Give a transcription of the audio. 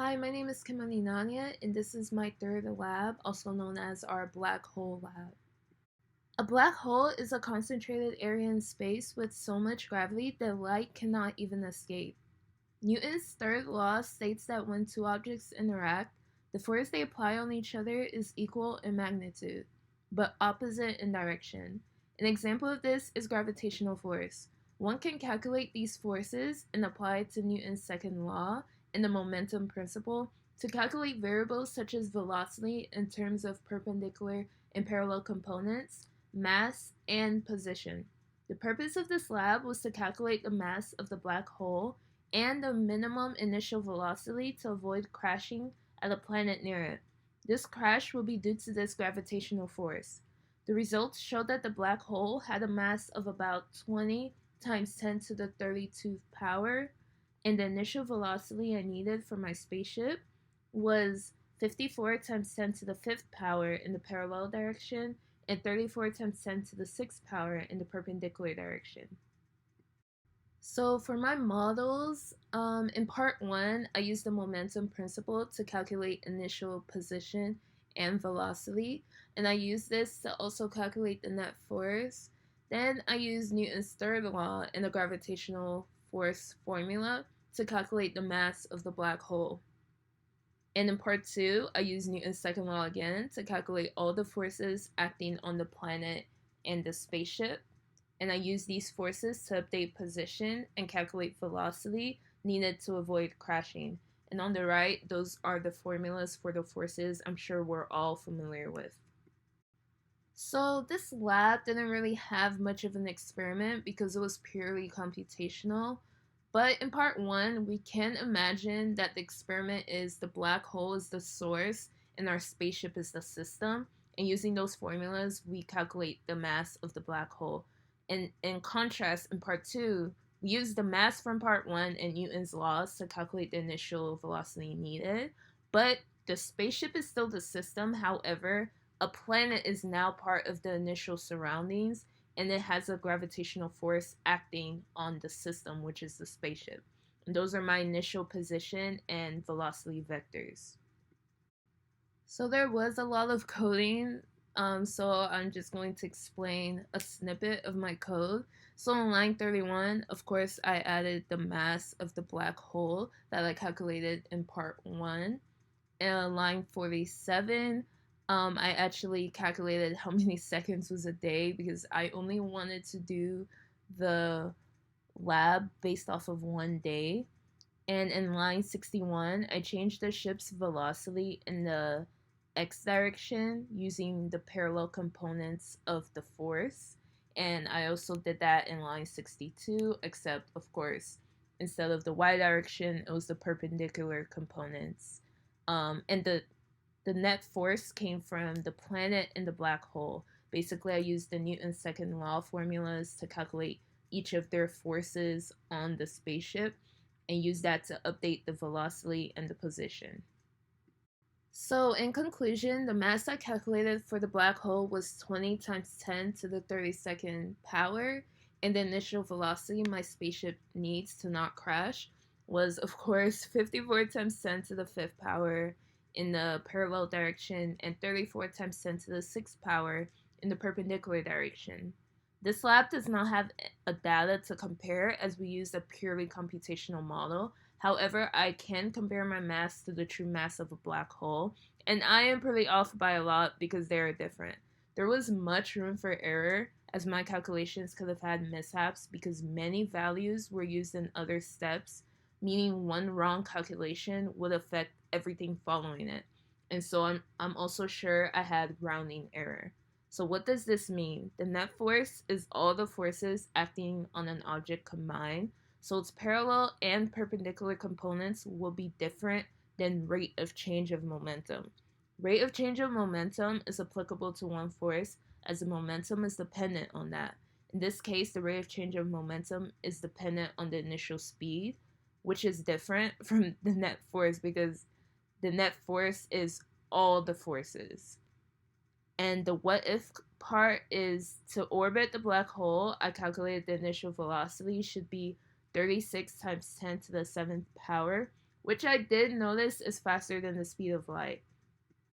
Hi, my name is Kimani Nanya, and this is my third lab, also known as our black hole lab. A black hole is a concentrated area in space with so much gravity that light cannot even escape. Newton's third law states that when two objects interact, the force they apply on each other is equal in magnitude, but opposite in direction. An example of this is gravitational force. One can calculate these forces and apply it to Newton's second law and the momentum principle to calculate variables such as velocity in terms of perpendicular and parallel components, mass, and position. The purpose of this lab was to calculate the mass of the black hole and the minimum initial velocity to avoid crashing at a planet near it. This crash will be due to this gravitational force. The results showed that the black hole had a mass of about 20 times 10 to the 32th power, and the initial velocity I needed for my spaceship was 54 times 10 to the 5th power in the parallel direction and 34 times 10 to the 6th power in the perpendicular direction. So for my models, in part one, I used the momentum principle to calculate initial position and velocity, and I used this to also calculate the net force. Then I used Newton's third law and the gravitational force formula to calculate the mass of the black hole. And in part two, I used Newton's second law again to calculate all the forces acting on the planet and the spaceship, and I use these forces to update position and calculate velocity needed to avoid crashing. And on the right, those are the formulas for the forces I'm sure we're all familiar with. So this lab didn't really have much of an experiment because it was purely computational. But in part one, we can imagine that the experiment is the black hole is the source and our spaceship is the system. And using those formulas, we calculate the mass of the black hole. And in contrast, in part two, we use the mass from part one and Newton's laws to calculate the initial velocity needed. But the spaceship is still the system. However, a planet is now part of the initial surroundings and it has a gravitational force acting on the system, which is the spaceship. And those are my initial position and velocity vectors. So there was a lot of coding, so I'm just going to explain a snippet of my code. So on line 31, of course, I added the mass of the black hole that I calculated in part 1. And on line 47, I actually calculated how many seconds was a day because I only wanted to do the lab based off of one day. And in line 61, I changed the ship's velocity in the x direction using the parallel components of the force. And I also did that in line 62, except, of course, instead of the y direction, it was the perpendicular components. And the net force came from the planet and the black hole. Basically, I used the Newton's second law formulas to calculate each of their forces on the spaceship and use that to update the velocity and the position. So, in conclusion, the mass I calculated for the black hole was 20 times 10 to the 32nd power, and the initial velocity my spaceship needs to not crash was, of course, 54 times 10 to the 5th power in the parallel direction and 34 times 10 to the 6th power in the perpendicular direction. This lab does not have a data to compare as we use a purely computational model. However, I can compare my mass to the true mass of a black hole, and I am pretty off by a lot because they are different. There was much room for error, as my calculations could have had mishaps because many values were used in other steps, meaning one wrong calculation would affect everything following it. And so I'm also sure I had rounding error. So what does this mean? The net force is all the forces acting on an object combined, so its parallel and perpendicular components will be different than rate of change of momentum. Rate of change of momentum is applicable to one force as the momentum is dependent on that. In this case, the rate of change of momentum is dependent on the initial speed, which is different from the net force because the net force is all the forces. And the what if part is to orbit the black hole, I calculated the initial velocity should be 36 times 10 to the 7th power, which I did notice is faster than the speed of light.